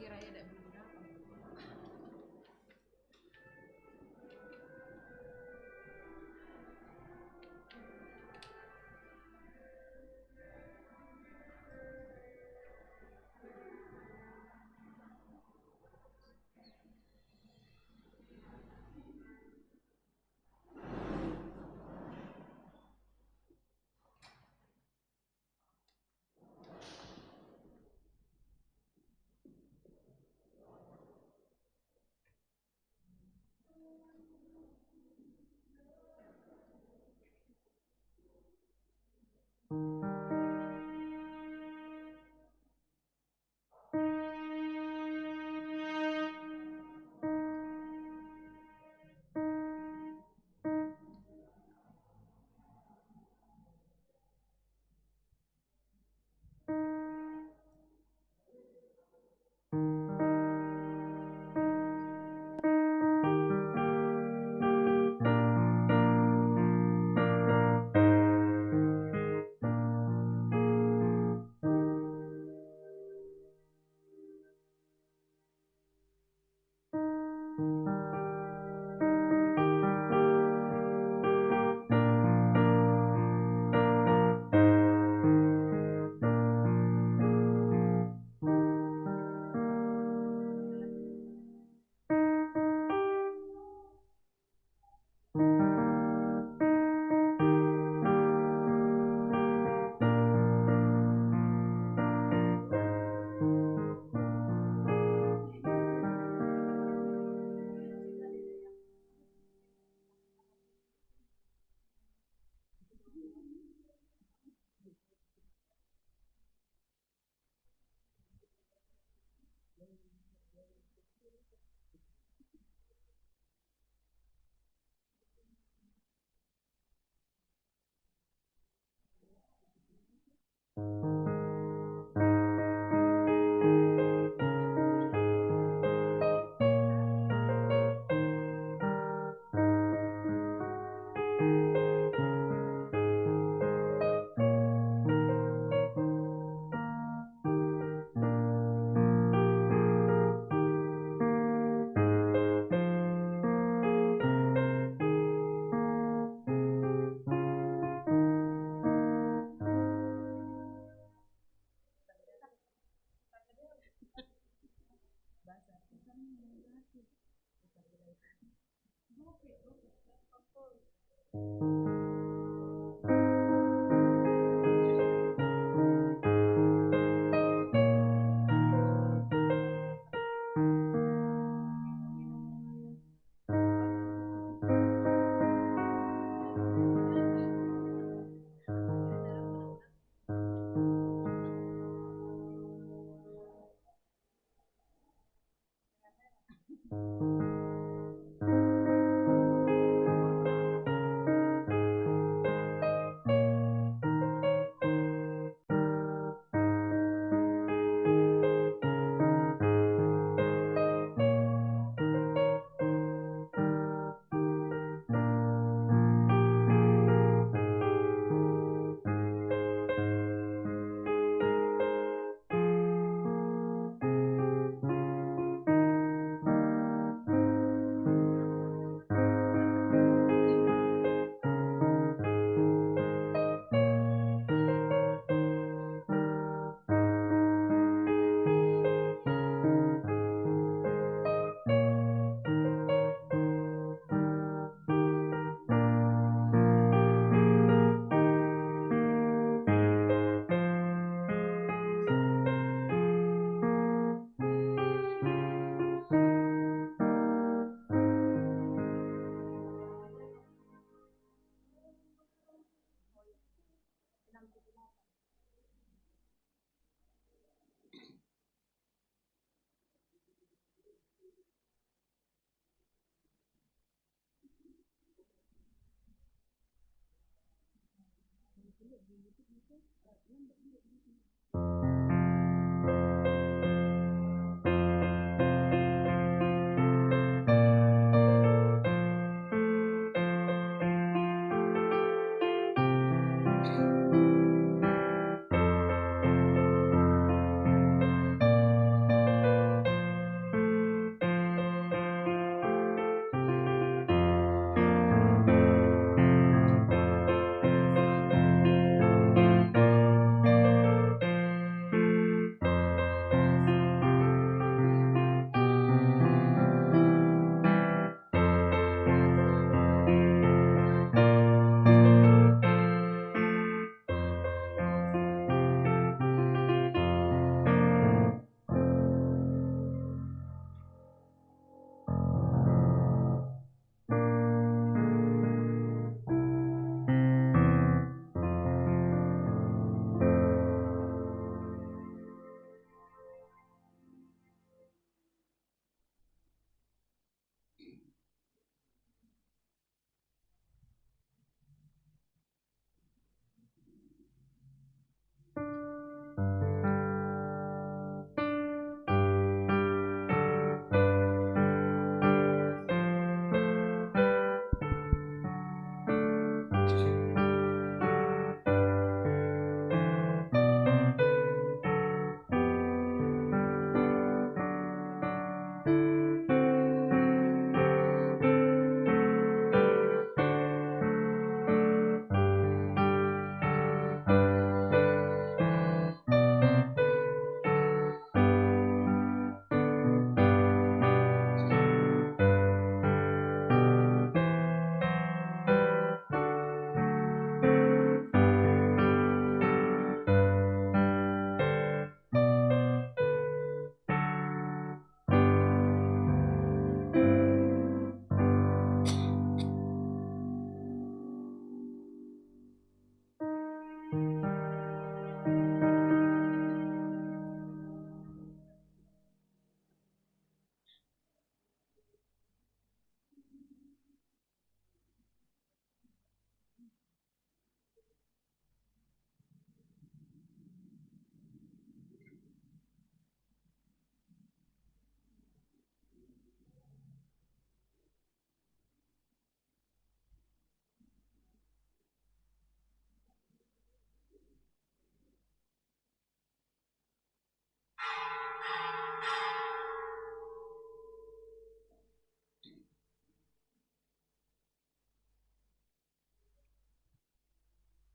Kiranya ada bunda.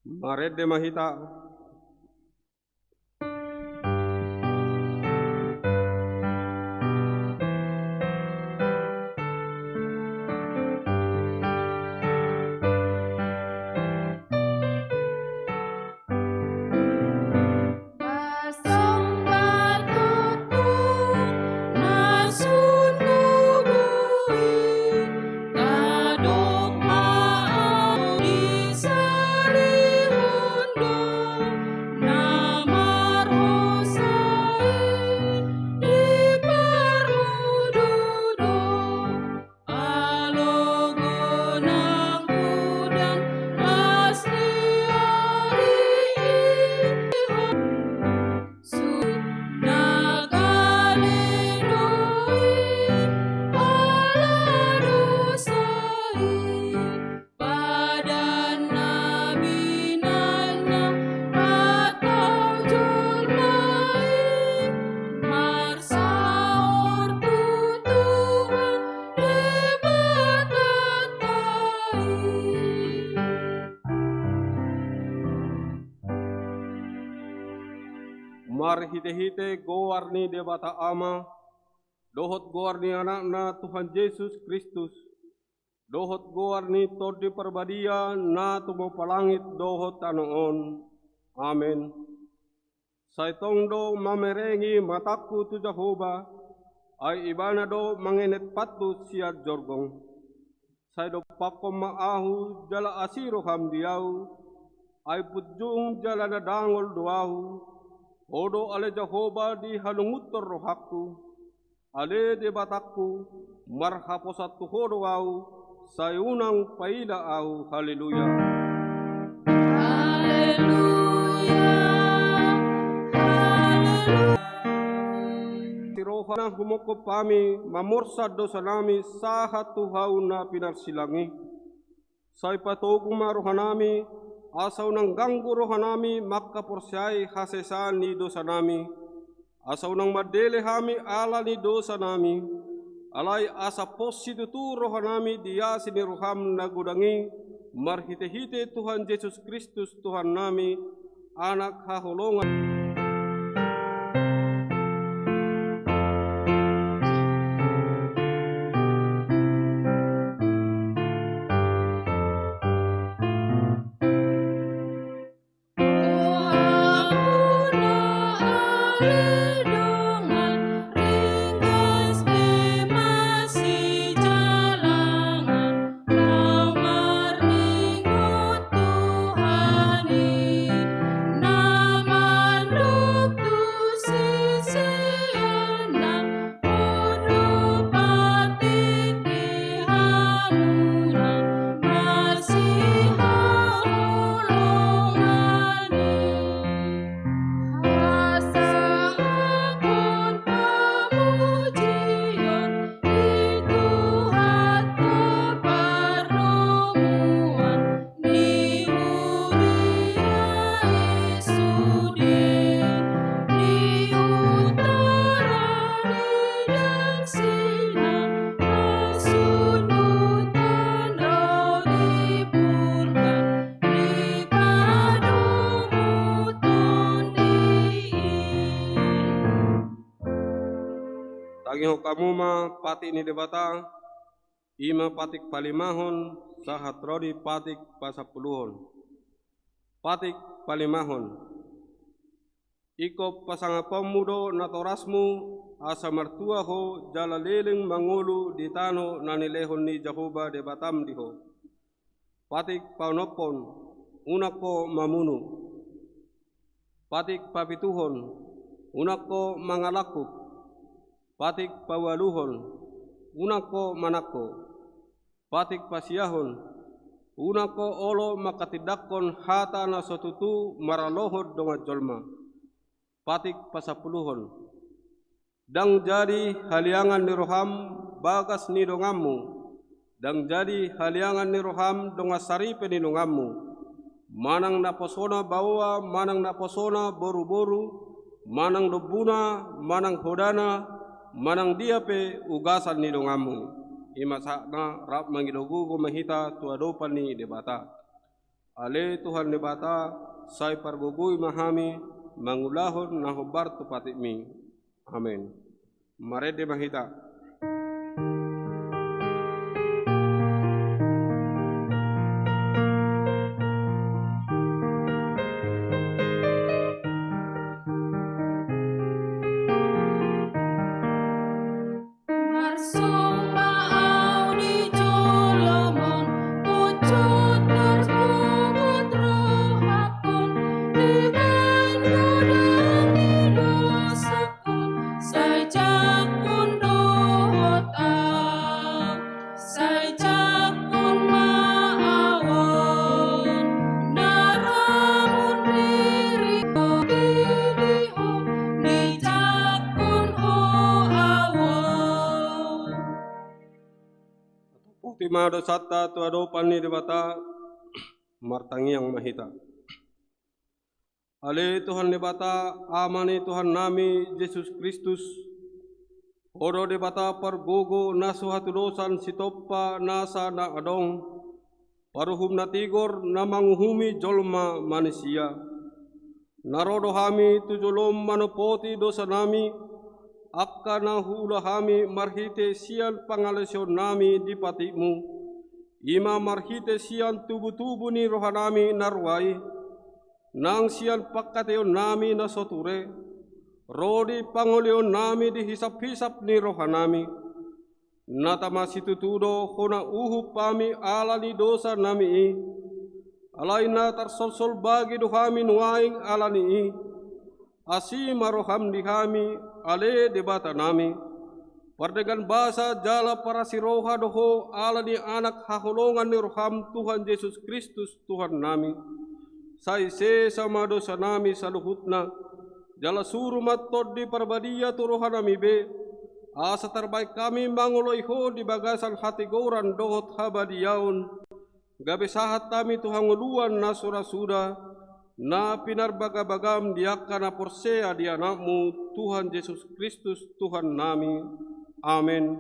Marede mahita. Mari hite-hite gowarni debata ama, dohot gowarni anakna Tuhan Yesus Kristus, dohot gowarni todi perbadia na tumo palangit dohot anoon. Amen. Saitong do mamerengi mataku tu Jehovah, ay ibana do mangenet patu siya jorgong. Say do pakom maahu jala asiro hamdiau, ay pudjung jala nadangol doahu. Odo ale Jehovah di halungutor rohaku, ale debatakku, marhaposat tuhodo au, sayunang paila au, haleluya. Haleluya, haleluya. Tirohana humoko pami, mamorsa dosa nami, sahat tuhau na pinarsilangi. Say patoguma rohanami, asaw nang ganggu rohanami makaporsay hasesan ni dosa nami. Asaw nang madele hami ala ni dosa nami. Alay asa positutu rohanami dia sini roham nagudangi. Marhite-hite Tuhan Yesus Kristus Tuhan nami. Anak haholongan. Tagiho kamu ma pati ni debata, ima patik palimahon, sahat rodi patik pasapuluhon. Patik palimahon. Iko pasangapamudo natorasmu, asa martua ho jala leleng mangulu di tano nanilehon ni Jehovah debatam diho. Patik paunopon, unako mamunu. Patik papituhon, unako mangalakuk. Patik pawaluhon, unako manako. Patik pasiahon, unako olo makatidakon hata na sotutu maralohod donga jolma. Patik pasapuluhon, dang jadi haliangan ni roham bagas ni dongamu, dang jadi haliangan ni roham donga saripe ni dongamu. Manang naposona bawa, manang naposona boru-boru, manang dobuna, manang hodana, manang diape ugasan ni dongamu. Imasakna rap mangidogu mahita tuadopan ni debata. Ale Tuhan debata, say pargugui mahami, mangulahon na hobar tupatimi. Amen. Marede mahita. Timado satta tuadopan ni debata martangi yang mahita. Ale Tuhan debata amani Tuhan nami Yesus Kristus. Oro debata pargogo nasuhatu dosan sitoppa nasa na adong. Paruhum na tigor na manguhumi jolma manusia. Narodo hami tujolom manopoti dosa nami. Akka na hula hami marhite sian pangalesyon nami di patimu. Ima marhite sian tubu-tubu ni rohanami narwai. Nang sian pakateon nami na soture. Rodi panguleon nami di hisap-hisap ni rohanami. Natama situtudo hona uhu pami ala ni dosa nami. Alay na tarsol-sol bagi duhami nuaing ala ni. Asi maroham di kami ale debata nami. Pardegan basa jala para siroha doho ala ni anak haholongan ni roham Tuhan Yesus Kristus Tuhan nami. Saise sama dosa nami saluhutna. Jala suruh matod di parbadia turohan nami be. Asa terbaik kami manguloiho di bagasan hati goran dohot habadiaun. Gabe sahat kami Tuhan nguluan na surasuda. Na pinarbagabagam diakan na porsea di anakmu Tuhan Yesus Kristus Tuhan nami. Amin.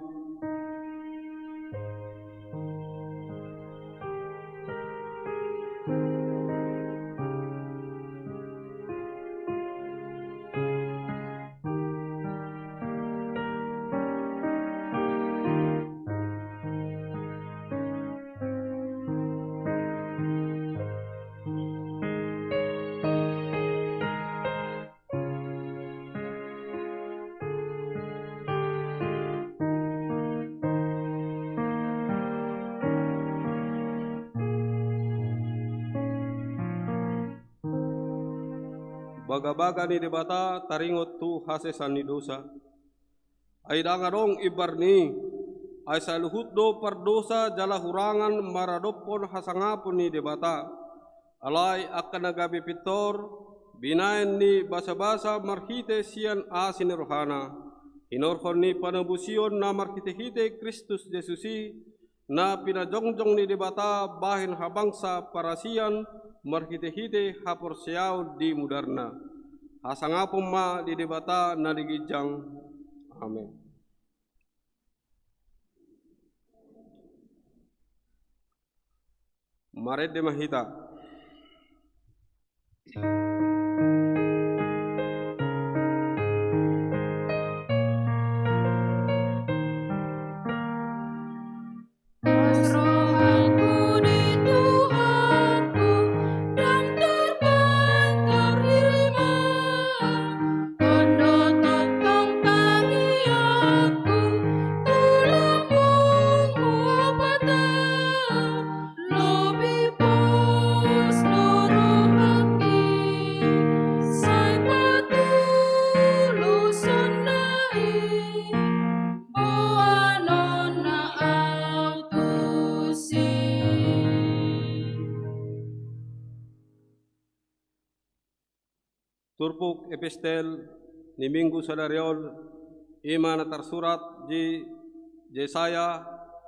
Baga-baga ni debata taringot tu hasesan ni dosa. Ay dangarong ibarni. Ay saluhut do pardosa jala hurangan maradopon hasangapon ni debata. Alay akan nagabi pitor. Binayan ni basa-basa marhite siyan asin rohana. Inorhon ni panabusion na marhite-hite Kristus Yesusi. Na pinajongjong ni debata bahin habangsa parasian. Marhite-hite haporsiaw di mudarna. Hasangapom ma di debata na digijang. Amen. Marede mahita. Turpuk epistel ni Minggu Sadariol ima na tersurat di Yesaya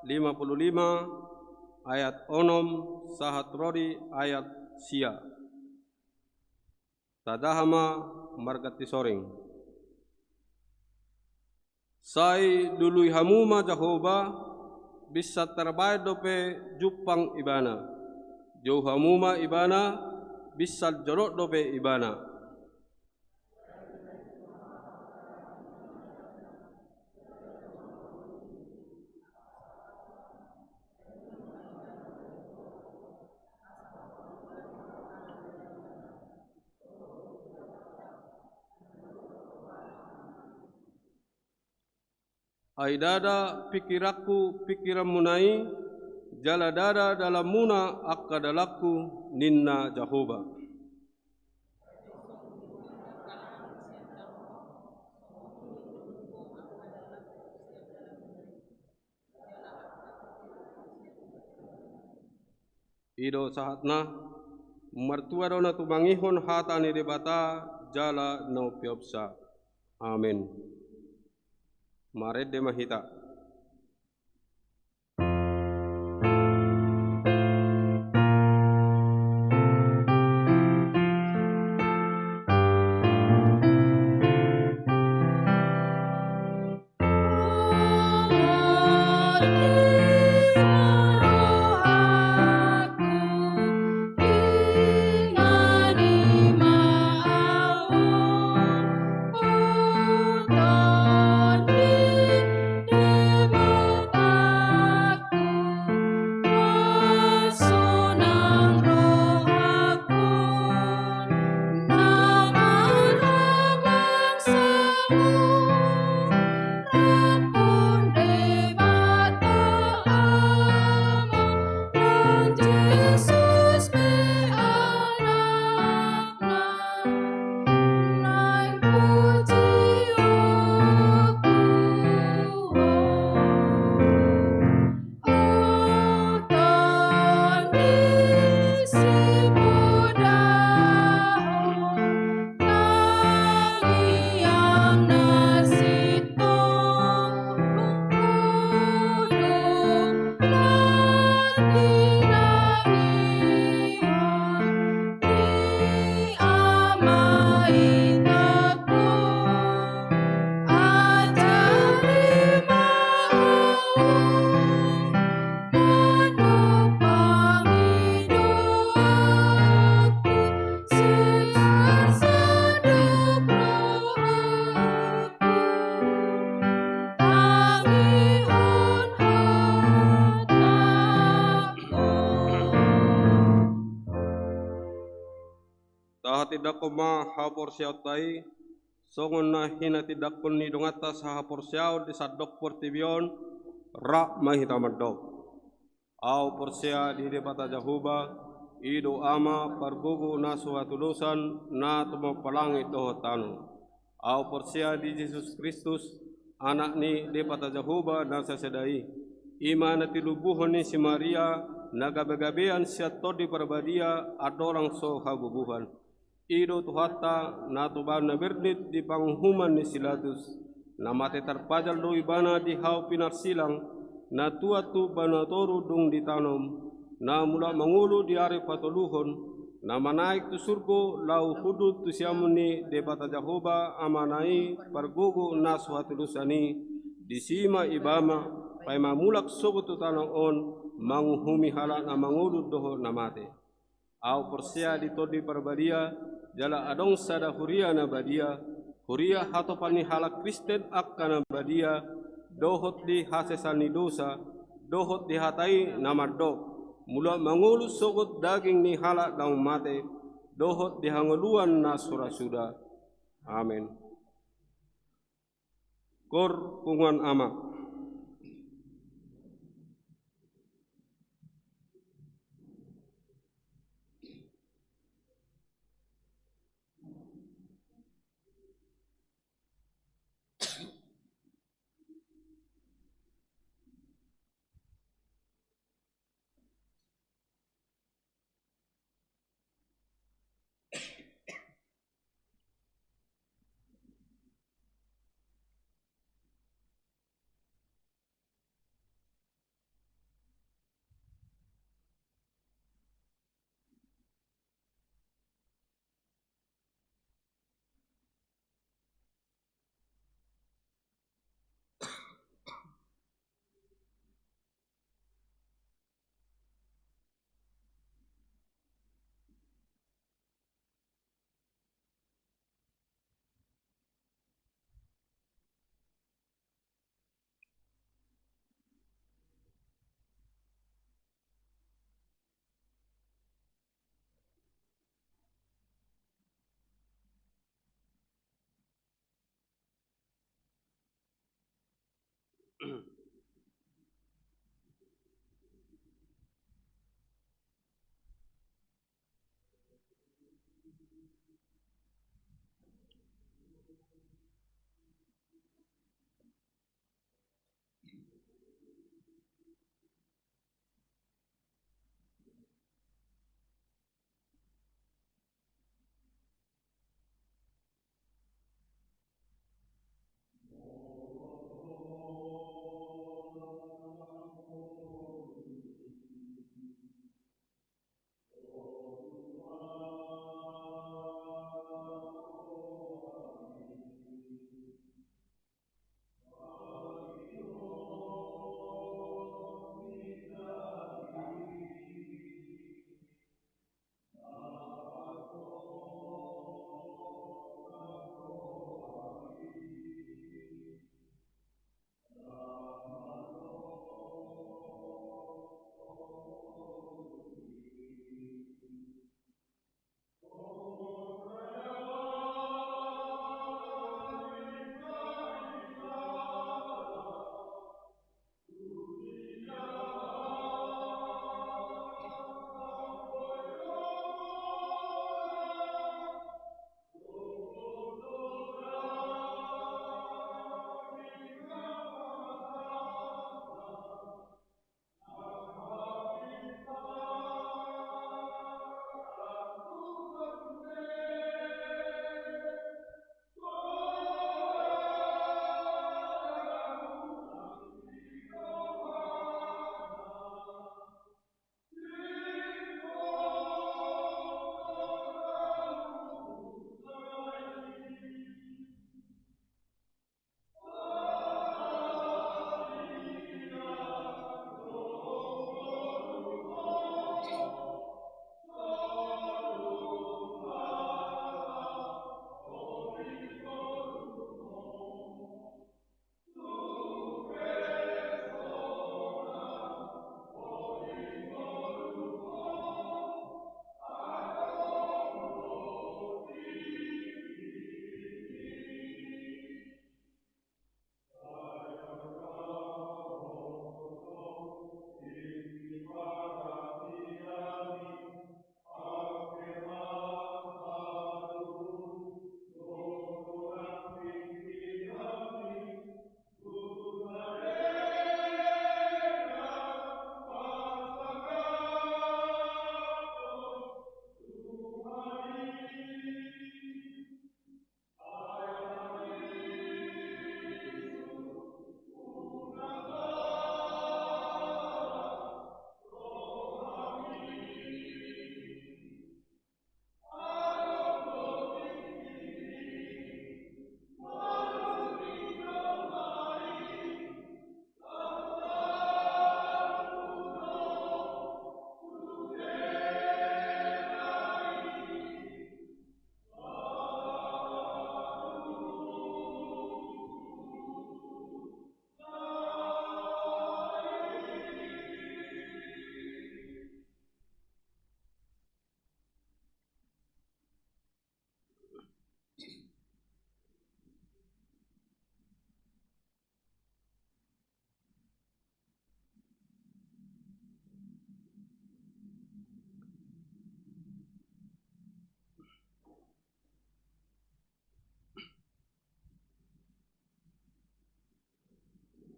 55 ayat 6 sahat rodi ayat sia. Tadahama margati soring. Sai dului hamuma Jehovah bisa terbaik dope jupang ibana. Jauh hamuma ibana bisa jorok dope ibana. Aidada pikiraku pikiran munai, jala dada dalam muna akadalaku ninna Jehovah. Ido saatna mertua dona tumangihon hatani debata jala no piopsa. Amin. Maret de mahita. Tidak koma hapor siautai songon na hina tidak kun ni dongata sa hapor siau di sadok portibion rak mahita madok au porsia di debata Jehovah ido ama pargugu na suatulusan na tumo palangit doho tanu au porsia di Yesus Kristus anak ni debata Jehovah na sasedai ima na tilubuhon ni si Maria nagabagabean siat di parbadia adorang so habubuhan ido tuhata na tuban na bernit di panghuman ni Silatus na mate terpajal do ibana di hau pinarsilang na tua tu bana toru dung ditanom na mula mangulu di are patoluhon na manaik tu surgo lau hudut tu siamuni debata Jehovah amanai pargugu na suhatulusani di sima ibama pai mamulak sogo tu tanong on manghumi hala na mangulu doho na mate au persia di todi parbadia jala adong sada huria na badia huria hatopani halak Kristen akkana badia dohot di hasesani dosa dohot di hatai namadok mula mangulu sogot daging ni halak daun mate dohot di hanguluan na surasuda. Amin. Kor kungan ama.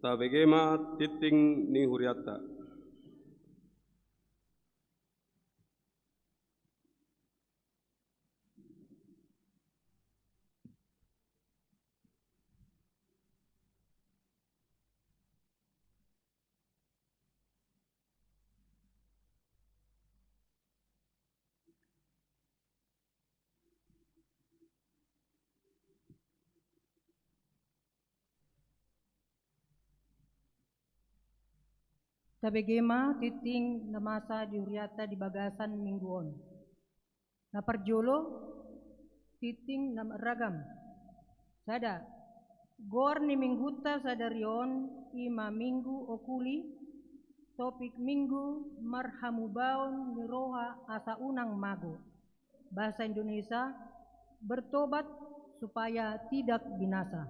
Tabegema titing ni huriata. Tabegema titing na masa di huriata di bagasan mingguon. Na parjolo titing na ragam. Sada gor ni mingguta sadarion ima minggu okuli topik minggu marhamubaon ni roha asa unang mago. Bahasa Indonesia, bertobat supaya tidak binasa.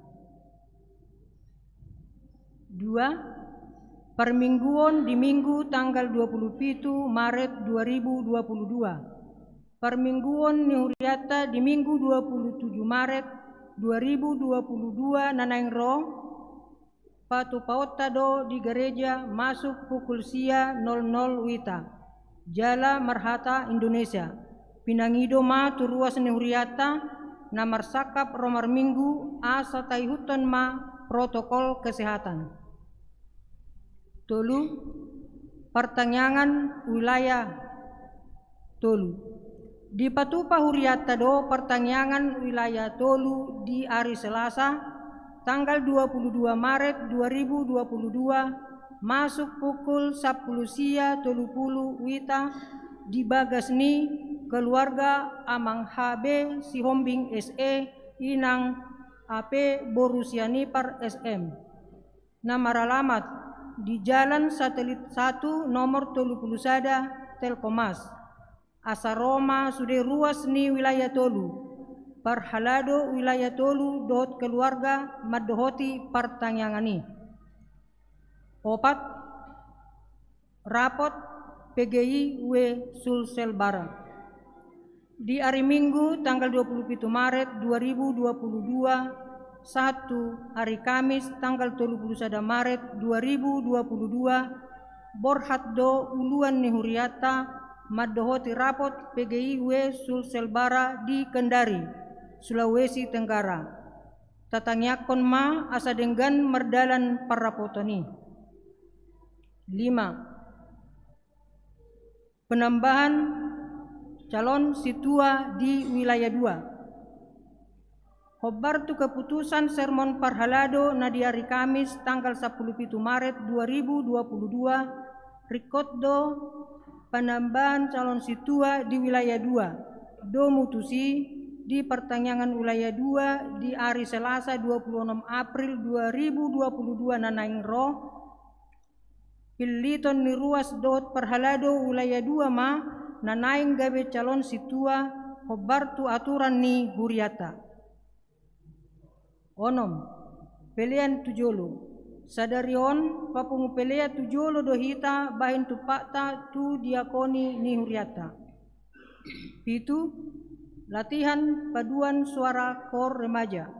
2. Permingguan di minggu tanggal 27 Maret 2022. Permingguan ni huriata di minggu 27 Maret 2022 nanaing ro patu paota do di gereja masuk pukul sia 00 wita. Jala Marhata Indonesia. Pinangido ma turuas ni huriata na marsakap romar minggu asa taihutan ma protokol kesehatan. Tolu, pertanyaan wilayah Tolu. Di patupa huriata do pertanyaan wilayah Tolu di hari Selasa tanggal 22 Maret 2022 masuk pukul 10 sia 30 wita di Bagasni keluarga Amang HB Sihombing SE Inang AP Borusiani Par SM. Nama alamat di Jalan Satelit 1 nomor 31 Telkomas. Asa Roma sudah ruas ni wilayah Tolu. Parhalado wilayah Tolu dot keluarga Madohoti pertanyaan. 4. Rapot PGI W Sulsel Barat. Di hari Minggu tanggal 27 Maret 2022, 1 hari Kamis tanggal 31 Maret 2022, Borhat do uluan ni huriata Madohoti rapot PGI W Sulsel Barat di Kendari, Sulawesi Tenggara. Tatanyakon ma asa denggan merdalan parapotoni. 5. Penambahan calon situa di wilayah 2. Khobar tu keputusan sermon Parhalado na di hari Kamis tanggal 17 Maret 2022 rikodo penambahan calon situa di wilayah 2. Do mutusi di pertanyaan wilayah 2 di hari Selasa 26 April 2022 nanaing ro piliton ni ruas dot Parhalado wilayah 2 ma nanaing gabe calon situa khobar tu aturan ni huriata. Onom pelian tujolo sadarion papungu pelea tujolo dohita bahin tu pakta tu diakoni ni huriata. 7. Latihan paduan suara kor remaja.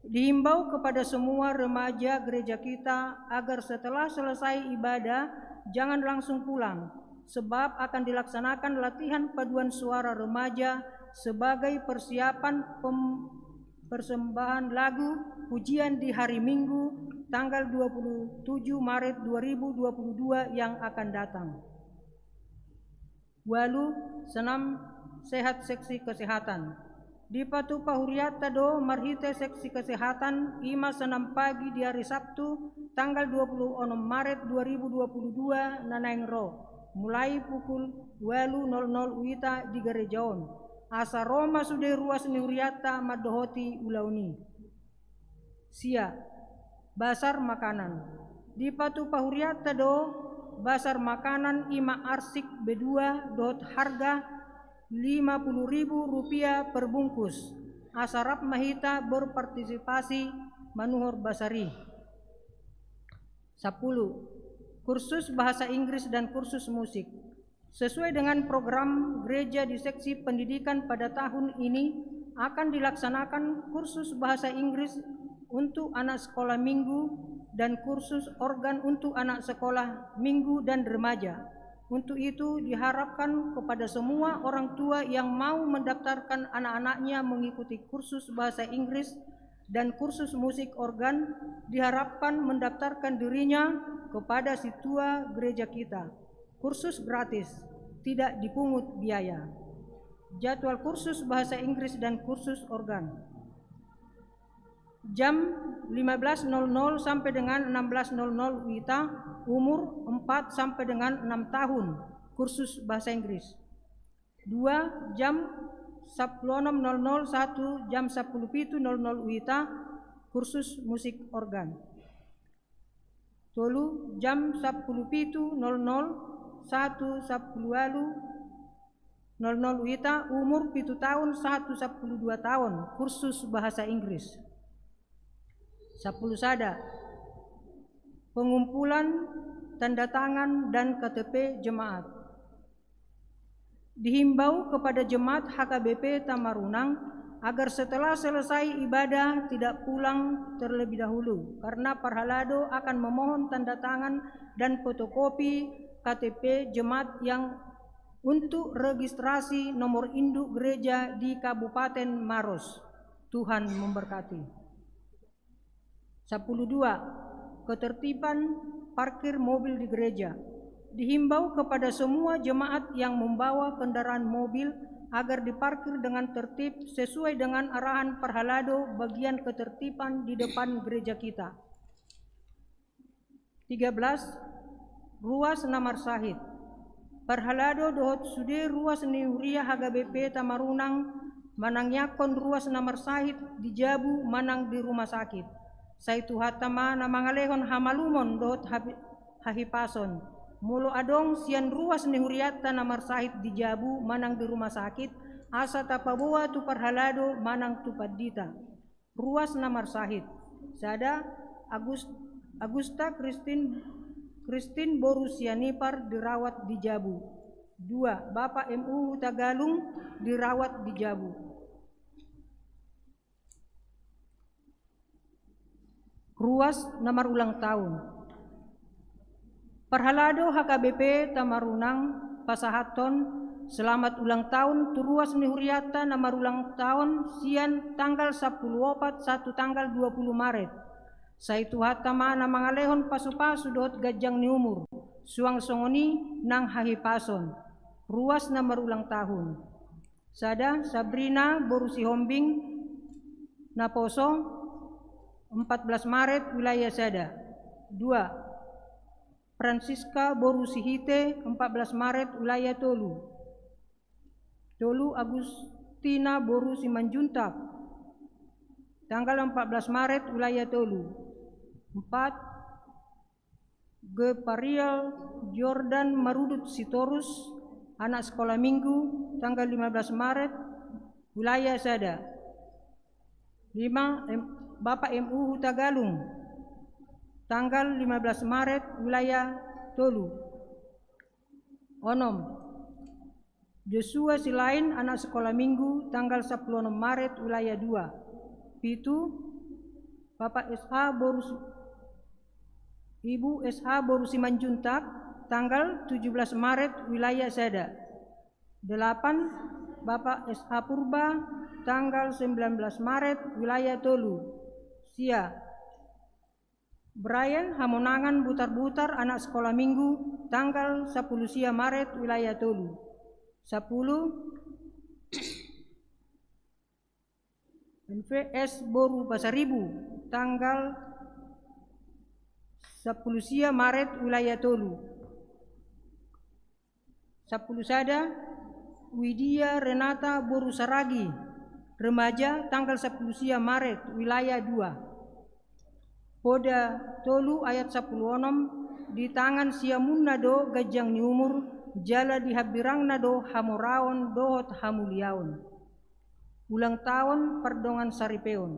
Dihimbau kepada semua remaja gereja kita agar setelah selesai ibadah jangan langsung pulang, sebab akan dilaksanakan latihan paduan suara remaja sebagai persiapan persembahan lagu pujian di hari Minggu tanggal 27 Maret 2022 yang akan datang. Walu senam sehat seksi kesehatan. Di Patupa Huriata do marhite seksi kesehatan ima senam pagi di hari Sabtu tanggal 26 Maret 2022 nanaing ro mulai pukul 8.00 wita di gerejaon. Asa Roma sudah ruas ni Huriata Madohoti ulauni. Sia basar makanan. Di Patupa Huriata do basar makanan ima arsik B2 dot harga Rp50.000 per bungkus. Asarap mahita berpartisipasi manuhor basari. 10. Kursus bahasa Inggris dan kursus musik. Sesuai dengan program gereja di seksi pendidikan pada tahun ini akan dilaksanakan kursus bahasa Inggris untuk anak sekolah minggu dan kursus organ untuk anak sekolah minggu dan remaja. Untuk itu diharapkan kepada semua orang tua yang mau mendaftarkan anak-anaknya mengikuti kursus bahasa Inggris dan kursus musik organ diharapkan mendaftarkan dirinya kepada situa gereja kita. Kursus gratis, tidak dipungut biaya. Jadwal kursus bahasa Inggris dan kursus organ. Jam 15.00 sampai dengan 16.00 WITA, umur 4 sampai dengan 6 tahun, kursus bahasa Inggris. 2 jam 16.00 1 jam 17.00 WITA, kursus musik organ. 3 jam 17.00 1 10.00 WITA, umur 7 tahun 1 12 tahun, kursus bahasa Inggris. 10 sada pengumpulan tanda tangan dan KTP jemaat. Dihimbau kepada jemaat HKBP Tamarunang agar setelah selesai ibadah tidak pulang terlebih dahulu, karena Parhalado akan memohon tanda tangan dan fotokopi KTP jemaat yang untuk registrasi nomor induk gereja di Kabupaten Maros. Tuhan memberkati. 12. Ketertiban parkir mobil di gereja. Dihimbau kepada semua jemaat yang membawa kendaraan mobil agar diparkir dengan tertib sesuai dengan arahan Parhalado bagian ketertiban di depan gereja kita. 13. Ruas Namar Sahid. Parhalado dohot sude ruas niuria HKBP Tamarunang manang yakon ruas Namar Sahid di Jabu manang di rumah sakit. Saitu hatama na mangalehon hamalumon dohot hahipason. Mulo adong sian ruas ni huriata Namar Sahid di Jabu manang di rumah sakit asa tapaboa tu Parhalado manang tu Padita. Ruas Namar Sahid. Sada Agusta Christine Borusianipar dirawat di Jabu. 2. Bapak MU Tagalung dirawat di Jabu. Ruas Namar ulang tahun. Parhalado HKBP Tamarunang Pasahaton selamat ulang tahun tu ruas ni huriata Namar ulang tahun sian tanggal 10 tanggal 20 Maret. Saitu hatama na mangalehon pasu-pasu dot gajang ni umur. Suang songoni nang hahipason. Ruas Namar ulang tahun. Sada Sabrina Borusi Hombing Naposo 14 Maret wilayah Sada. 2. Francisca Borusihite 14 Maret wilayah Tolu. Tolu Agustina Borusi Manjuntap tanggal 14 Maret wilayah Tolu. 4. Geparial Jordan Marudut Sitorus anak sekolah minggu tanggal 15 Maret wilayah Sada. 5. Bapak MU Tagalung tanggal 15 Maret wilayah Tolu. 6. Joshua Silain anak sekolah minggu tanggal 16 Maret wilayah 2. 7. Bapak SH Ibu SH Borusi Manjuntak tanggal 17 Maret wilayah Sada. 8. Bapak SH Purba tanggal 19 Maret wilayah Tolu. Sia. Brian Hamonangan Butar-Butar anak sekolah minggu tanggal 10 Sia Maret wilayah Tolu. 10. NVS Boru Pasaribu tanggal 10 Sia Maret wilayah Tolu. 10 Sada Widya Renata Boru Saragi remaja tanggal 10 Sia Maret wilayah 2. Poda Tolu ayat 10 di tangan siamun nado gajang ni umur jala dihabirang nado hamoraon dohot hamuliaon. Ulang tahun perdongan saripeon.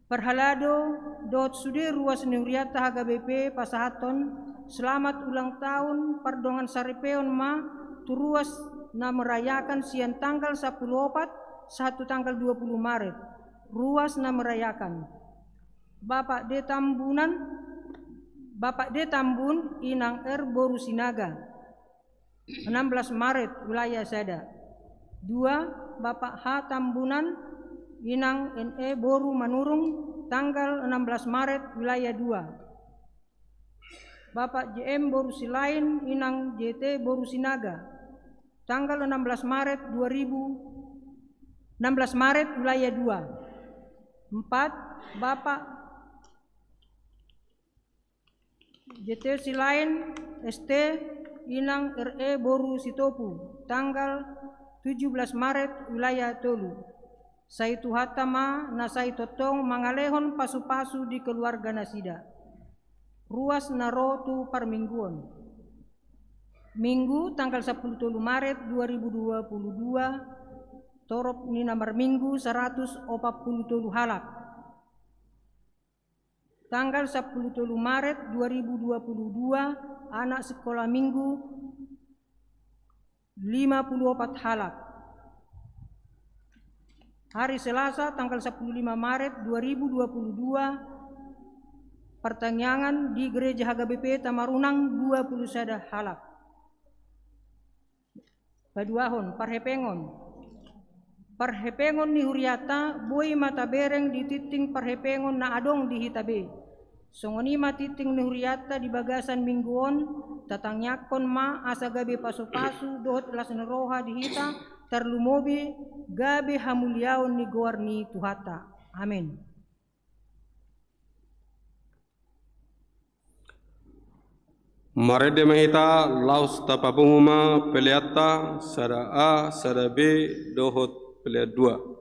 Parhalado dohot sude ruas niuriata HKBP Pasahaton selamat ulang tahun perdongan saripeon ma turuas na merayakan sian tanggal 10 tanggal 20 Maret. Ruas na merayakan. Bapak D Tambun Inang Borusinaga 16 Maret wilayah Sada. 2. Bapak H Tambunan Inang NE Boru Manurung tanggal 16 Maret wilayah 2. Bapak JM Borusilain Inang JT Borusinaga tanggal 16 Maret wilayah 2. 4. Bapak JT Silain ST Inang RE Boru Sitopu tanggal 17 Maret wilayah Tolu. Saitu hatama nasai totong mangalehon pasu-pasu di keluarga nasida. Ruas narotu parmingguon. Minggu tanggal 10 Maret 2022 torop ni namar minggu 140 halak. tanggal 10 Maret 2022 anak sekolah minggu 54 halak. Hari Selasa tanggal 15 Maret 2022 pertanyaan di Gereja HKBP Tamarunang 21 halak. Paduahon parhepengon ni huriata boy mata bereng di titing parhepengon na adong di hitabe. Songoni matiting ni huriata di bagasan mingguon tatangyakon ma asa gabe pasu-pasu dohot las neroha di hita tarlumobi gabe hamuliaon ni goar ni tuhata. Amin. Marede mahita laus tapapunguma peleata sada A sada B dohot peleat 2.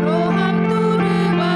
Roham tu reba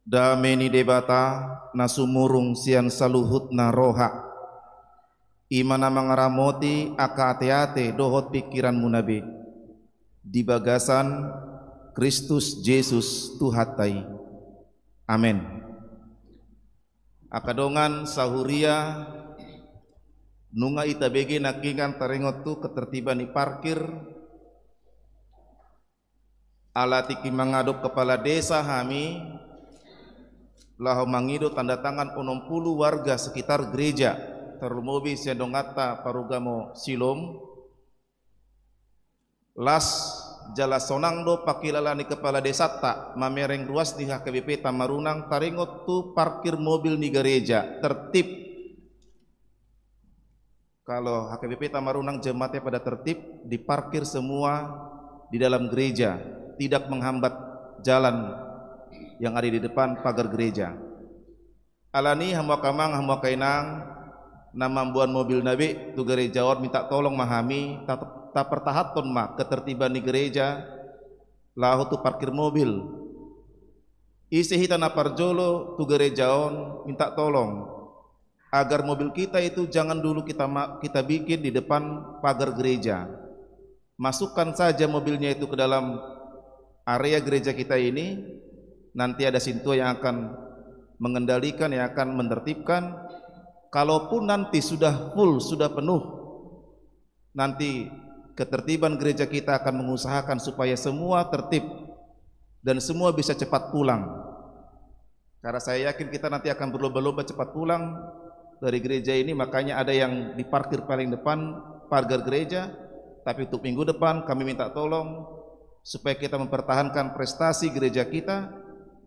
dameni debata nasumurung sian saluhut na roha imana mangaramoti aka ate-ate dohot pikiran munabe di bagasan Kristus Yesus Tuhatai. Amin. Akadongan sahuria nunga itabege nakingan tarengot tu ketertiban di parkir alatiki mengadop kepala desa kami lahu mangido tanda tangan 60 warga sekitar gereja terlumobi sedongata parugamo silom las jala sonang do pakilalani kepala desa tak mamereng ruas di HKBP Tamarunang taringot tu parkir mobil di gereja tertib. Kalau HKBP Tamarunang jemaatnya pada tertib diparkir semua di dalam gereja, tidak menghambat jalan yang ada di depan pagar gereja. Alani hamba kamang hamba kainang nama buan mobil nabi tu gerejawan minta tolong mahami tak pertahaton mak ketertiban di gereja lahu tu parkir mobil isi hitana parjolo tu gerejawan minta tolong agar mobil kita itu jangan dulu kita bikin di depan pagar gereja, masukkan saja mobilnya itu ke dalam area gereja kita ini. Nanti ada sintua yang akan mengendalikan, yang akan menertibkan. Kalaupun nanti sudah full, sudah penuh, nanti ketertiban gereja kita akan mengusahakan supaya semua tertib dan semua bisa cepat pulang. Karena saya yakin kita nanti akan berlomba-lomba cepat pulang dari gereja ini, makanya ada yang diparkir paling depan pagar gereja. Tapi untuk minggu depan kami minta tolong supaya kita mempertahankan prestasi gereja kita,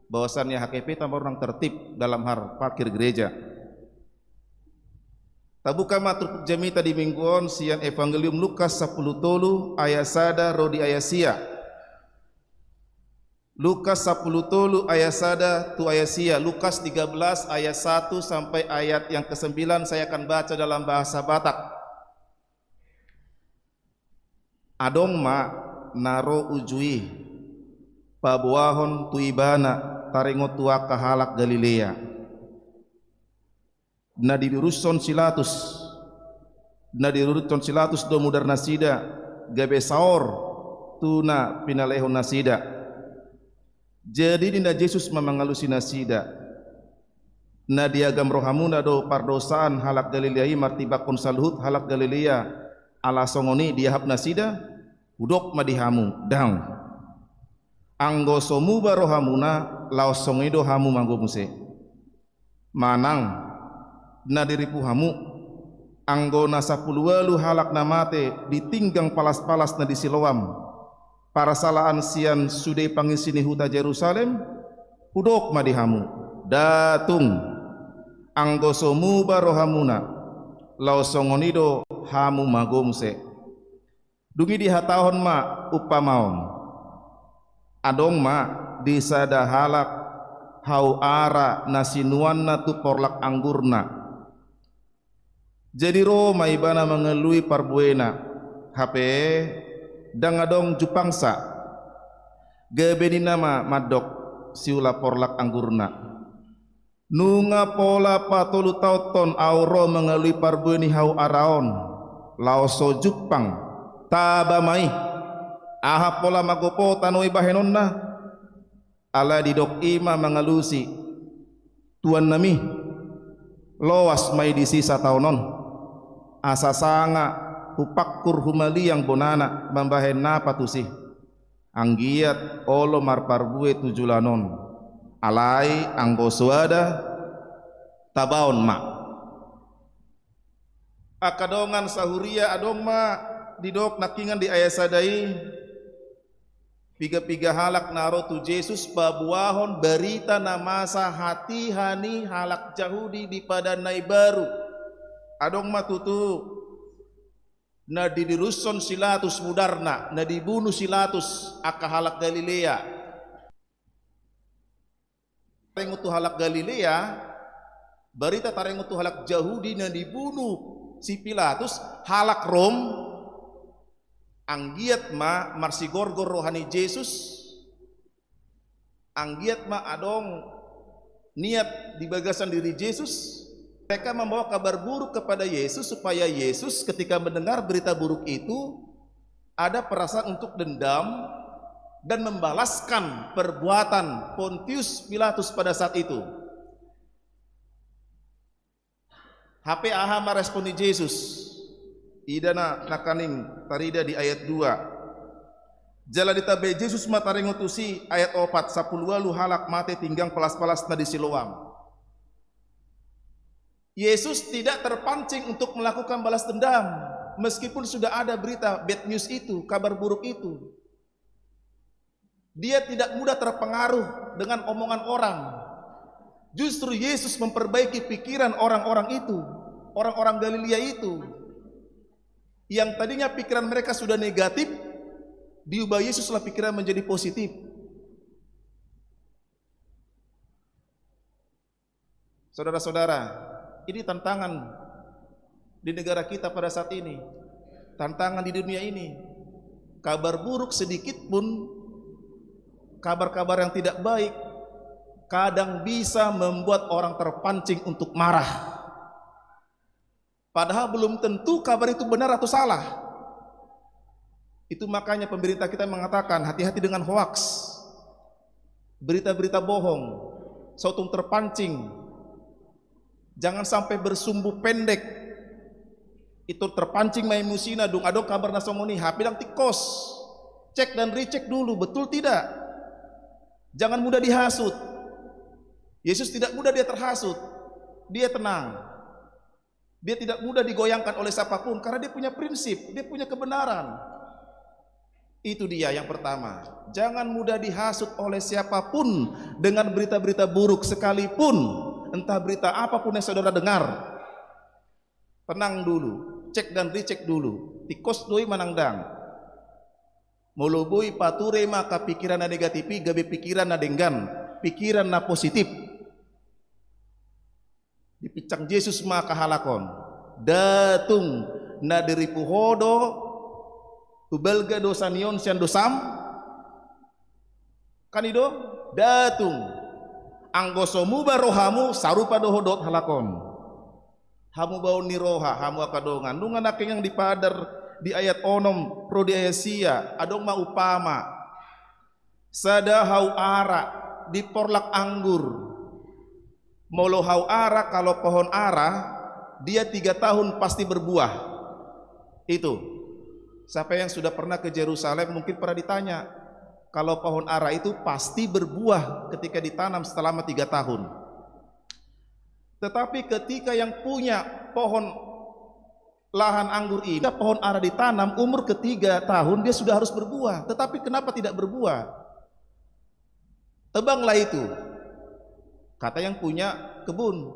bahwasannya HKP Tamarunang tertib dalam hal parkir gereja. Tabuka matruk jamita di mingguon sian Evangelium Lukas 10 tolu ayat sada rodi ayasia. Lukas 10 tolu ayat sada tu ayasia. Lukas 13 ayat 1 sampai ayat yang ke-9 saya akan baca dalam bahasa Batak. Adong ma naro ujui pabuahon tuibana taringot tua kahalak Galilea na diruson silatus do mudar nasida gabe saor tuna pinalehon nasida. Jadi dinda Yesus memangalusi nasida na diagam rohamuna do pardosaan halak Galilea martibakon saluhut halak Galilea ala songoni diahap nasida udok madihamu dang anggo somu barohamuna laos songido hamu manggomuse manang na diripu hamu anggo nasa puluwalu halak namate ditinggang palas-palas na disiloam para salaan sian sude pangisini huta Jerusalem hudok madihamu datung anggo somu barohamuna laos songonido hamu manggomuse dungi dihatahon ma upamaon adong ma disada halak hau ara nasinuanna tu porlak anggurna. Jadi ro maibana mengelui parbuena hape dangadong jupangsa gebeni nama madok siula porlak anggurna nunga pola patolu tauton auro mengelui parbueni hau araon laoso jupang tabamai aha pola magopo tanoi bahenonna ala didok ima mengalusi tuan nami loas mai di sisa taunon asasanga upakkur humali yang bonana membahen napa tusi anggiat olo marparbue tujulanon alai anggo suada tabaon ma akadongan sahuria adong ma didok nakingan di ayat sadai piga-piga halak naro tu Yesus babuahon berita namasa hati hani halak Yahudi di padanai baru adong matutu na didiruson silatus mudarna na dibunuh silatus aka halak Galilea tarengutu halak Galilea berita tarengutu halak Yahudi na dibunuh si Pilatus halak Rom anggiat ma marsigorgor rohani Yesus anggiat ma adong niat di bagasan diri Yesus. Mereka membawa kabar buruk kepada Yesus supaya Yesus ketika mendengar berita buruk itu ada perasaan untuk dendam dan membalaskan perbuatan Pontius Pilatus pada saat itu. HPAH meresponi Yesus. Idana nakaning tarida di ayat 2. Jala ditabe Yesus matarengotusi ayat 4 sapulualu halak mate tinggang pelas-pelas na di Siloam. Yesus tidak terpancing untuk melakukan balas dendam meskipun sudah ada berita bad news itu, kabar buruk itu. Dia tidak mudah terpengaruh dengan omongan orang. Justru Yesus memperbaiki pikiran orang-orang itu, orang-orang Galilea itu. Yang tadinya pikiran mereka sudah negatif, diubah Yesuslah pikiran menjadi positif. Saudara-saudara, ini tantangan di negara kita pada saat ini, tantangan di dunia ini. Kabar buruk sedikit pun, kabar-kabar yang tidak baik, kadang bisa membuat orang terpancing untuk marah. Padahal belum tentu kabar itu benar atau salah. Itu makanya pemerintah kita mengatakan hati-hati dengan hoaks, berita-berita bohong, sautung terpancing. Jangan sampai bersumbu pendek. Itu terpancing mai musina dung adong kabar nasomoni bilang tikos. Cek dan recheck dulu, betul tidak? Jangan mudah dihasut. Yesus tidak mudah dia terhasut. Dia tenang. Dia tidak mudah digoyangkan oleh siapapun karena dia punya prinsip, dia punya kebenaran. Itu dia yang pertama. Jangan mudah dihasut oleh siapapun dengan berita-berita buruk sekalipun, entah berita apapun yang saudara dengar. Tenang dulu, cek dan recheck dulu. Tikos doi manangdang. Moloboi pature maka pikiran na negatifi gabe pikiran na denggan, pikiran na positif. Dipicang Yesus maka halakon datung na diripu hodo ubelga dosanion sian dosam kanido datung anggosomu barohamu sarupa dohodot halakon hamu bau niroha hamu akadongan nungan aking yang dipadar di ayat onom pro di ayat sia adong ma upama sadahau ara di porlak anggur. Molohau ara, kalau pohon ara dia 3 tahun pasti berbuah. Itu siapa yang sudah pernah ke Yerusalem mungkin pernah ditanya, kalau pohon ara itu pasti berbuah ketika ditanam selama 3 tahun. Tetapi ketika yang punya pohon lahan anggur ini, pohon ara ditanam umur ketiga tahun dia sudah harus berbuah. Tetapi kenapa tidak berbuah? Tebanglah itu, kata yang punya kebun.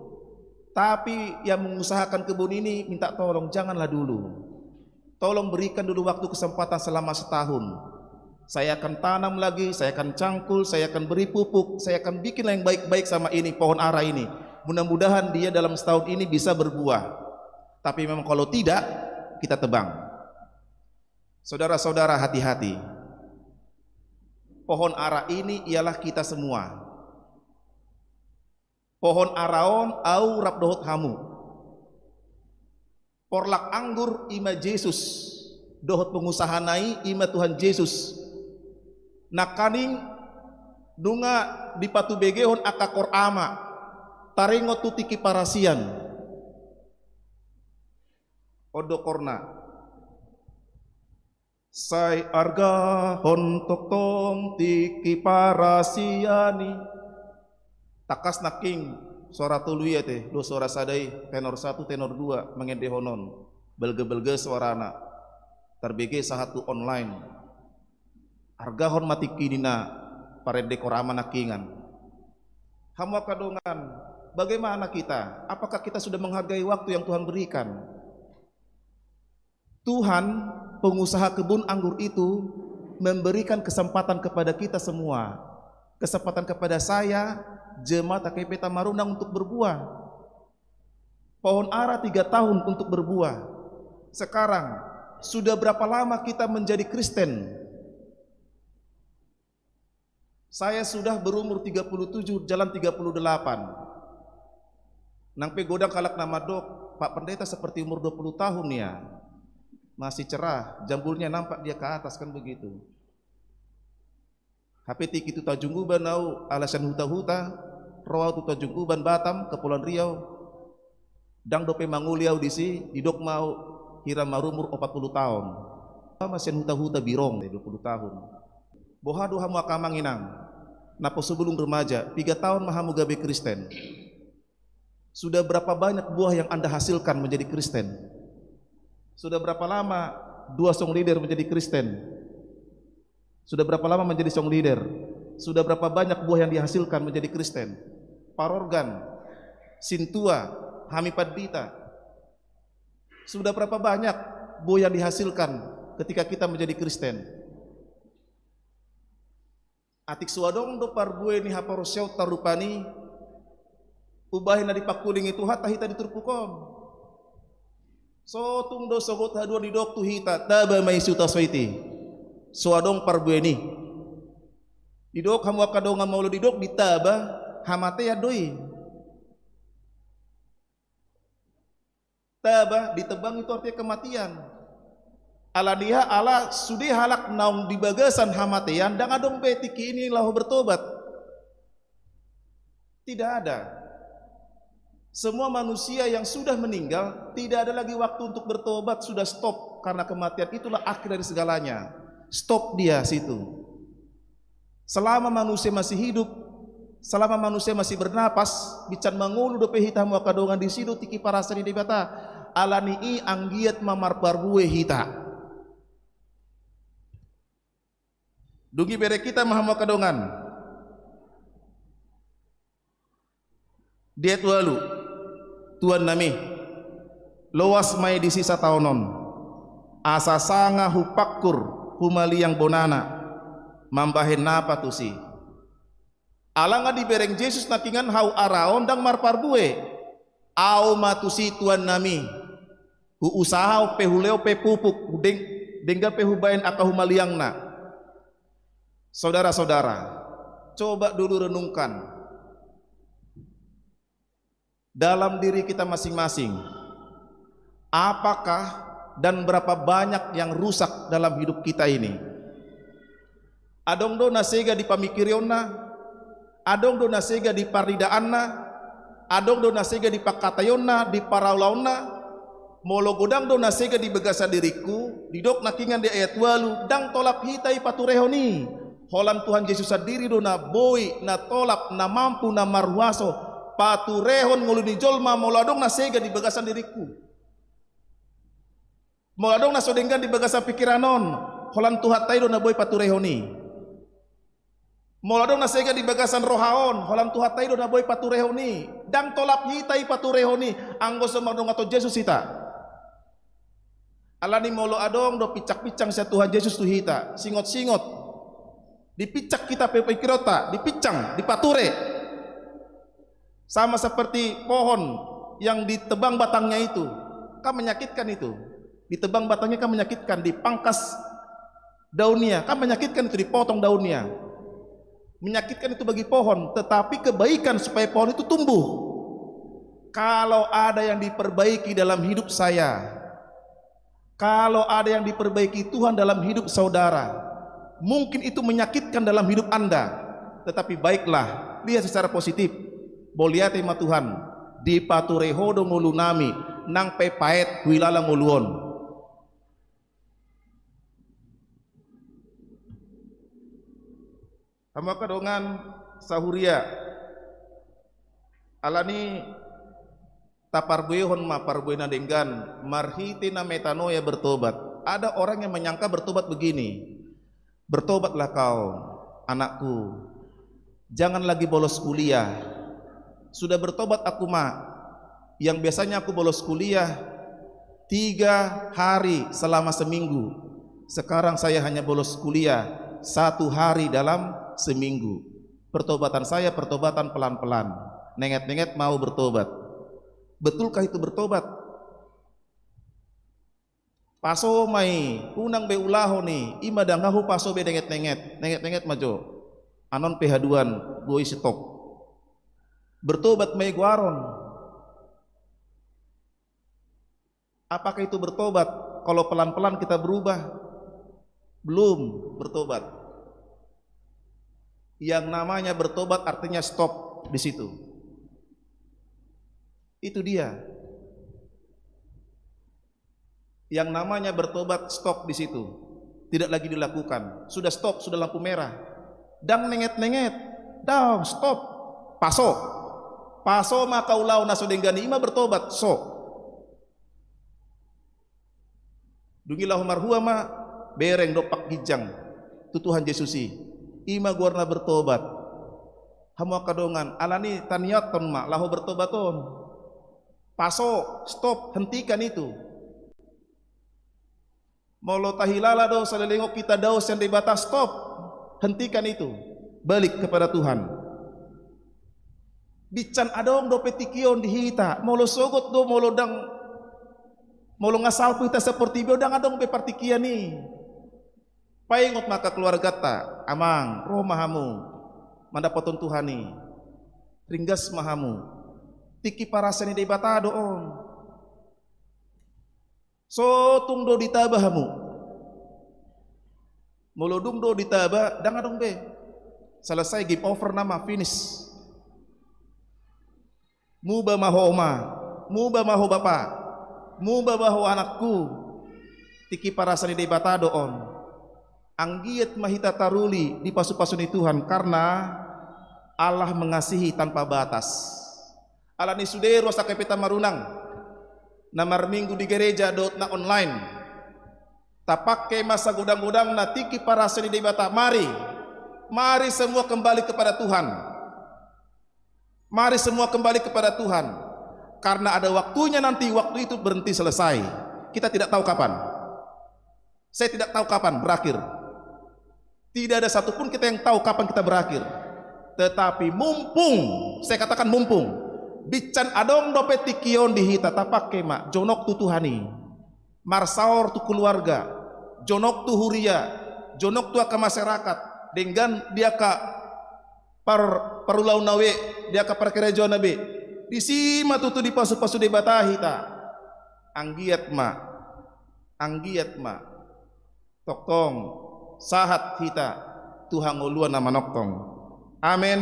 Tapi yang mengusahakan kebun ini minta tolong, janganlah dulu. Tolong berikan dulu waktu kesempatan selama setahun. Saya akan tanam lagi, saya akan cangkul, saya akan beri pupuk, saya akan bikin yang baik-baik sama ini, pohon ara ini. Mudah-mudahan dia dalam setahun ini bisa berbuah. Tapi memang kalau tidak, kita tebang. Saudara-saudara, hati-hati. Pohon ara ini ialah kita semua. Pohon araon au rabdohot hamu. Porlak anggur ima Yesus. Dohot pengusaha nai ima Tuhan Yesus. Nakaning dunga di patu begehon akakor ama. Tarengo tutiki parasian. Odo korna. Sai arga hontok tong tiki parasiani. Takas naking suara tuluy teh, do suara sadai tenor 1 tenor 2 mengende honon. Belge-belge suarana. Terbege sahatu online. Harga hon mati kinina parede korama nakingan. Hamu kadongan, bagaimana kita? Apakah kita sudah menghargai waktu yang Tuhan berikan? Tuhan, pengusaha kebun anggur itu memberikan kesempatan kepada kita semua. Kesempatan kepada saya, jemaat AKP Tamarunang untuk berbuah. Pohon ara 3 tahun untuk berbuah. Sekarang sudah berapa lama kita menjadi Kristen? Saya sudah berumur 37, jalan 38. Nang pegodang kalak nama dok, Pak Pendeta seperti umur 20 tahun ya. Masih cerah, jambulnya nampak dia ke atas kan begitu. HP tiki tu tajungguban au alasan huta-huta, roa tu tajungguban Batam, Kepulauan Riau. Dang dope manguliau di dok mau kira marumur 40 tahun. Masih huta-huta birong 20 tahun. Bohado hamu akamanginang. Napo sebelum remaja, 3 tahun mahamu gabe Kristen. Sudah berapa banyak buah yang Anda hasilkan menjadi Kristen? Sudah berapa lama 2 song leader menjadi Kristen? Sudah berapa lama menjadi song leader? Sudah berapa banyak buah yang dihasilkan menjadi Kristen? Parorgan, Sintua, Hamipad Dita. Sudah berapa banyak buah yang dihasilkan ketika kita menjadi Kristen? Atik suadong do parbue ni haparosyau tarupani ubahin na dipakuling itu hata hita diturpukon. So tung do sogot hadua di dok tu hita taba mai suta soiti. Suadong parbueni. Di dok hamu akadonga maulo di dok ditaba hamate ya doi. Taba ditebang itu artinya kematian. Ala dia ala sudi halak naung di bagasan hamatian dan adong betiki ini lahu bertobat. Tidak ada. Semua manusia yang sudah meninggal tidak ada lagi waktu untuk bertobat, sudah stop karena kematian itulah akhir dari segalanya. Stop dia situ. Selama manusia masih hidup, selama manusia masih bernapas, bican mangulu dope hitamu akadongan di situ tiki parasani di bata alani i anggiat mamar parbue hita. Dungi bere kita mahamu akadongan. Dia tualu Tuan nami loas mai di sisa tahunon asa sanga hupakur humali yang bonana mambahen napa tusi alanga di bereng Yesus nakingan hau araon dang marparbue au matusi Tuan nami hu usaha pehuleo pepupuk dengga pehubain akahumaliangna. Saudara-saudara, coba dulu renungkan dalam diri kita masing-masing, apakah dan berapa banyak yang rusak dalam hidup kita ini? Adong do nasega di pamikirionna, adong do nasega di paridaanna, adong do nasega di pakatayonna, di paraulaonna, molo godang do nasega di begasa diriku, di dok nakingan di ayat walu, dang tolap hitai paturehoni, holan Tuhan Yesus sendiri do na boy, na tolap, na mampu, na marwaso, paturehon nguluni jolma moladong nasega di bagasan diriku moladong nasodenggan di bagasan pikiranon holan tuhat taido na boy paturehoni moladong nasega di bagasan rohaon holan tuhat taido na boy paturehoni dang tolap hitai paturehoni anggo somadong atau Yesus hita alani molo adong do picak-picang sa Tuhan Yesus tu hita singot-singot dipicak kita pepikirota dipicang dipature. Sama seperti pohon yang ditebang batangnya itu, kan menyakitkan itu. Ditebang batangnya kan menyakitkan, dipangkas daunnya kan menyakitkan itu, dipotong daunnya. Menyakitkan itu bagi pohon, tetapi kebaikan supaya pohon itu tumbuh. Kalau ada yang diperbaiki dalam hidup saya, kalau ada yang diperbaiki Tuhan dalam hidup saudara, mungkin itu menyakitkan dalam hidup Anda, tetapi baiklah, lihat secara positif. Boliate ma Tuhan di patureho do ngulunami nang pepaet huilala nguluon. Hama kadongan sahuria alani taparbuehon ma parbuena denggan marhiti na metanoia bertobat. Ada orang yang menyangka bertobat begini, bertobatlah kau anakku, jangan lagi bolos kuliah. Sudah bertobat aku yang biasanya aku bolos kuliah 3 hari selama seminggu, sekarang saya hanya bolos kuliah 1 hari dalam seminggu. Pertobatan saya pertobatan pelan-pelan, nenget-nenget mau bertobat. Betulkah itu bertobat? Paso mai unang be ulaho ni imadangahu paso be nenget-nenget majo anon pehaduan boy stop. Bertobat may guaron. Apakah itu bertobat? Kalau pelan-pelan kita berubah? Belum bertobat. Yang namanya bertobat artinya stop di situ. Itu dia. Yang namanya bertobat stop di situ. Tidak lagi dilakukan. Sudah stop, sudah lampu merah. Dang nenget-nenget. Down, stop. Paso. Paso maka ulau naso denggani ima bertobat. So. Dungilah marhua ma bereng dopak gijang. Tutuhan Yesusi. Ima guarna bertobat. Hamu kadongan alani taniaton ma lahu bertobaton. Paso, stop, hentikan itu. Molo tahilala do salelengok kita daus yang dibatas, stop, hentikan itu. Balik kepada Tuhan. Bican adong do petikion dihita, molo sogot do molo dang molo ngasal kita seperti biodang adong be partikian ni. Paingot maka keluarga ta, amang, roh mahamu, mandapaton Tuhan ni. Ringgas mahamu. Tiki parasani di batado on. So tung do ditabahamu. Molodung do ditaba dang adong be. Selesai game over nama finish. Muba maho oma, muba maho bapa, muba maho anakku. Tiki parasani di batado on. Anggiat mahita taruli di pasu-pasuni Tuhan karena Allah mengasihi tanpa batas. Alani sudero sa kapita marunang na marminggu di gereja dot na online tapak ke masa gudang-gudang na tiki para seni debata. Mari semua kembali kepada Tuhan, mari semua kembali kepada Tuhan, karena ada waktunya nanti, waktu itu berhenti selesai. Kita tidak tahu kapan, saya tidak tahu kapan berakhir, tidak ada satupun kita yang tahu kapan kita berakhir. Tetapi mumpung, saya katakan mumpung, bican adong dope tikion dihita tapak kema jonok tu Tuhani marsaor tu keluarga jonok tu huria jonok tu aka masyarakat dengan dia ka parulau nawe dia ka perkerejo nabe disima tutu di pasu-pasu de batahita anggiat ma toktong sahat hita Tuhan nguluan nama noktong amen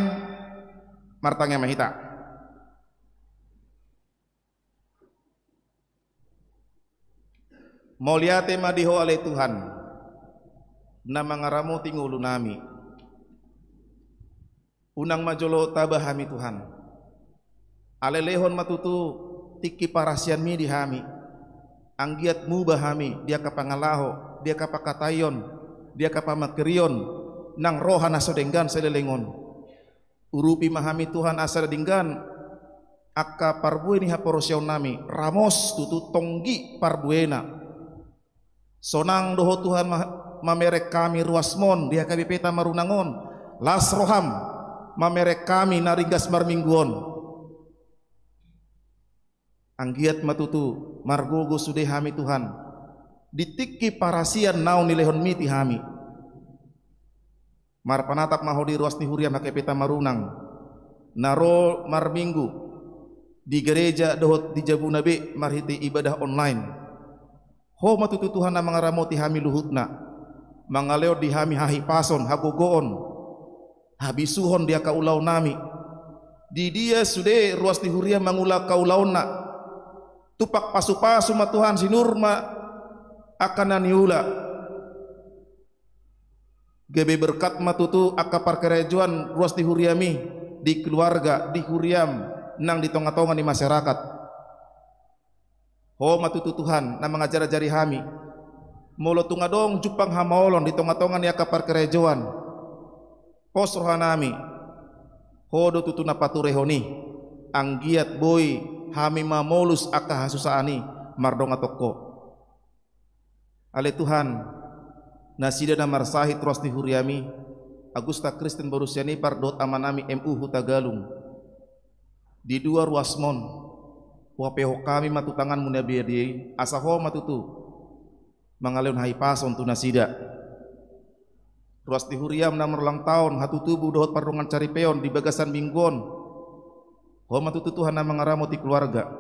martangnya mahita. Moliate madiho alai Tuhan na mangaramu tingulu nami unang majolo tabahami Tuhan alelehon matutu tiki parasian mi dihami anggiat mubahami dia kapangalaho dia kapakatayon dia kapamakerion nang rohana sodenggan selelengon urupi mahami Tuhan asal dinggan akka parbueni haporosyaw nami ramos tutu tonggi parbuena sonang doho Tuhan mamerek kami ruasmon dia kami peta marunangon las roham mamerek kami naringgas marmingguon anggiat matutu margogo sude hami Tuhan ditiki parasian naon nilehon miti hami marpanatap mahodi ruas ni huria make peta marunang naro marminggu di gereja dohot di Jabunabe marhiti ibadah online. Ho matutu Tuhan na mangaramoti hami luhutna mangaleo di hami hahi pason hagogoon habisuhon dia kaulaw nami di dia sude ruas di huria mangula kaulaw na tupak pasu-pasu ma Tuhan sinurma akan naniula gebe berkat matutu aka parkerejuan ruas di huriami di keluarga di huriam nang di tonga-tonga di masyarakat. Oh matutu Tuhan na mengajar-ajari hami molo tungadong jupang hamaolon di tonga-tonga niya kapar kerejoan pos rohanami hodo tutu na paturehoni anggiat boy hami mamolus aka hasusaani mardong atoko ale Tuhan nasida na marsahi terus di huriami Agusta Kristen Borusiani pardot amanami MU Hutagalung di dua ruasmon wapeho kami matutangan munabiadi asaho matutu mangaleon hai pason tu nasida Ruas di Huriam namar ulang tahun hatu tubuh dohot pardongan caripeon di bagasan minggon. Homa tutu Tuhan na mangaramoti keluarga.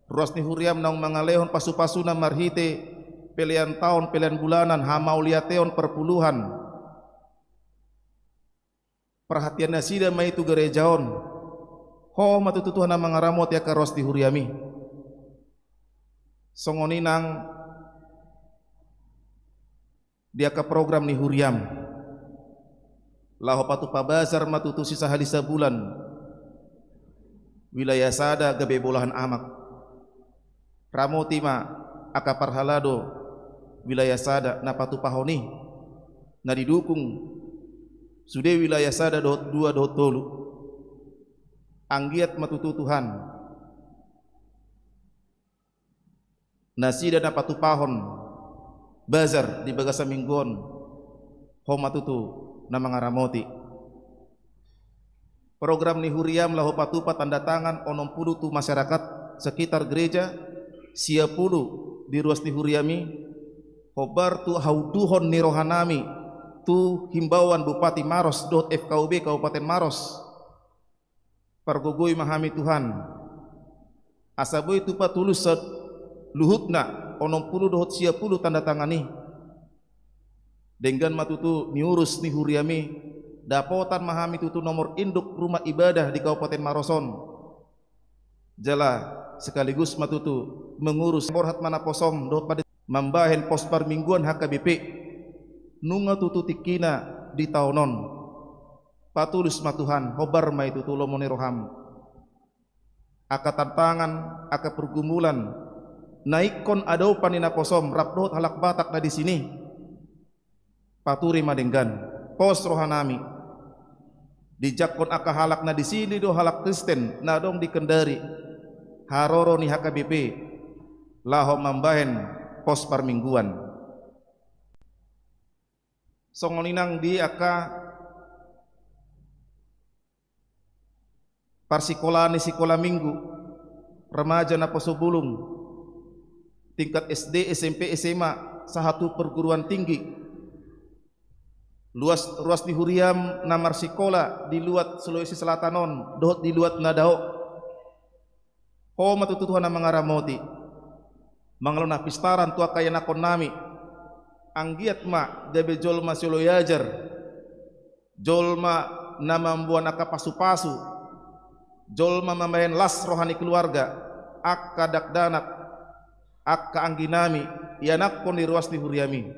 Ruas ni Huriam nang mangalehon pasu-pasu na marhite pelian tahun pelian bulanan hamauliateon perpuluhan. Perhatian nasida mai tu gerejaon. Homa tutu Tuhan na mangaramoti ka ruas di Huriami. Songoninang dia ke program ni Huriam laho patu pabazar matutu sisa halisa bulan wilayah sada gabe bolahan amak ramoti ma aka parhalado wilayah sada na patu pahoni na didukung sude wilayah sada dot dua dot tolu anggiat matutu Tuhan nasida na patu pahon bazar di bagasa minggon homa tutu na mangaramoti program ni Huriam lahu patupa tanda tangan 60 tu masyarakat sekitar gereja 10 di ruas ni Huriami hobar tu hauduhon ni rohanami tu himbauan Bupati Maros dot FKUB Kabupaten Maros pargugui mahami Tuhan asaboy tu patulus luhutna 60 dohot 10 tanda tangani dengan matutu niurus ni Huriami dapotan mahami tutu nomor induk rumah ibadah di Kabupaten Maroson jala sekaligus matutu mengurus borhat mana posom dohot pada membahen pos parmingguan HKBP nunga tutu tikina di taunon patulus matuhan hobar mai tutu lomone roham aka tantangan aka pergumulan naikon adau panina posom rapdot halak batak na di sini paturi madenggan pos rohanami dijakon aka halak na di sini do halak Kristen na dong di Kendari haroro ni HKBP laho mambahen pos parmingguan songoninang di aka parsikola ni sikola minggu remaja na posobulung tingkat SD, SMP, SMA, satu perguruan tinggi. Ruas di Huriam namar sikola di luat Sulawesi Selatanon, dohot di luat Nadao. Homa tutu Tuhan na mangaramoti. Mangalona pistaran tua kaya nakon nami. Anggiat ma gabe jolma soloyajar. Jolma nama membuat aka pasu-pasu. Jolma mamayan las rohani keluarga. Akka dakdanak akka angginami yanak pun di ruas di Huriami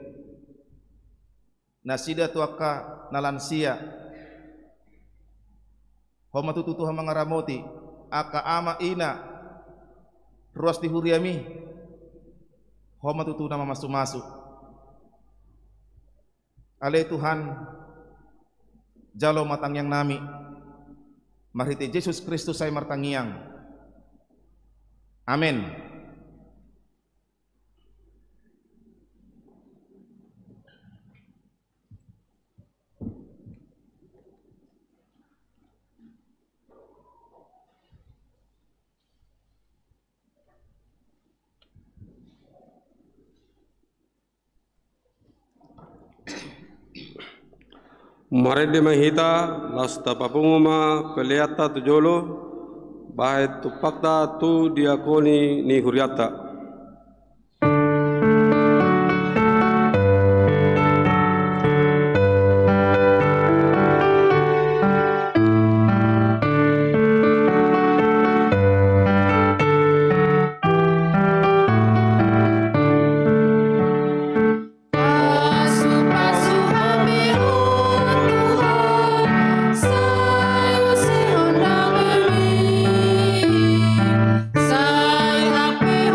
nasida tu akka nalansia homa tutu Tuhan mangaramoti akka ama ina ruas di Huriami homa tutu nama masu-masu ale Tuhan jalo matang yang nami marhite Yesus Kristus saya martangiang amin. Marede mahita lasta papunguma peleata tujolo bahet tupakta tu diakoni ni Huriata. Saya happy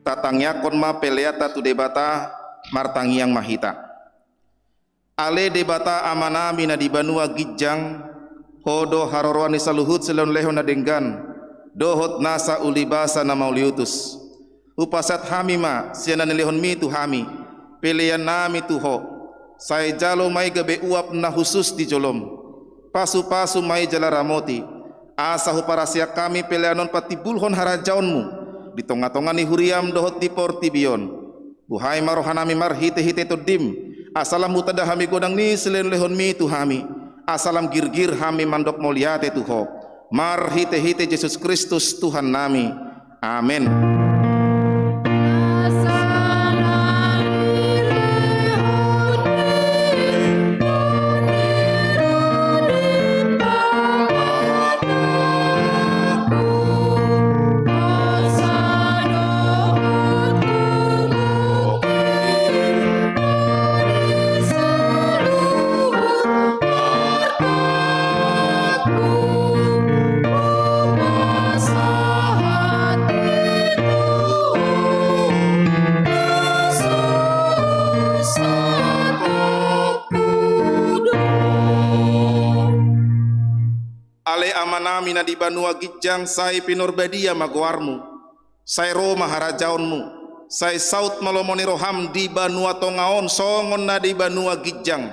Tatangnya konma peleata tu debata martangi yang mahita. Ale debata amana mina di banua gijang hodo harorwani saluhut selon lehona denggan dohot nasa ulibasa na mauliutus upasat hamima siana nelehon mi tu hami pelean nami tu ho sai jalo mai gabe uap na khusus di jolom pasu-pasu mai jala ramoti asa huparasia kami peleanon patibulhon harajaonmu di tonga-tonga ni huriam dohot di portibion buhai marohanami marhite-hite to dim asalam mutada hami godang ni selen lehon mi tu hami asalam girgir hami mandok moliate tu ho marhite-hite Yesus Kristus Tuhan nami amin. Ale amanami na di banua gijang sai pinorbadia magoarmu sai Roma harajaonmu sai saut malomoni roham di banua tongaon songon na di banua gijang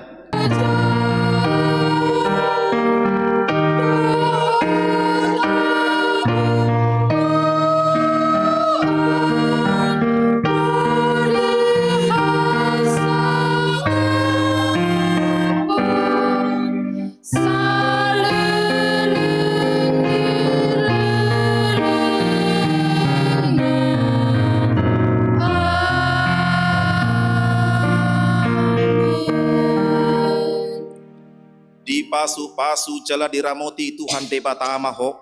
pasu-pasu jala diramoti Tuhan debatama ho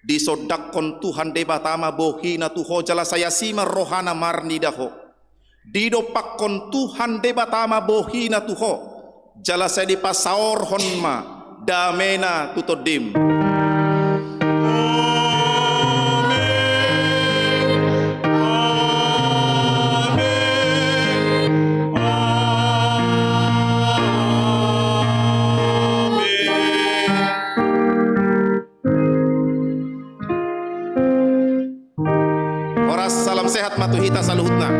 disodakon Tuhan debatama bohina tuho jala saya sima rohana marni daho didopakon Tuhan debatama bohina tuho jala saya dipasaor honma damena tutodim. Salam sehat matuhita saluhutna.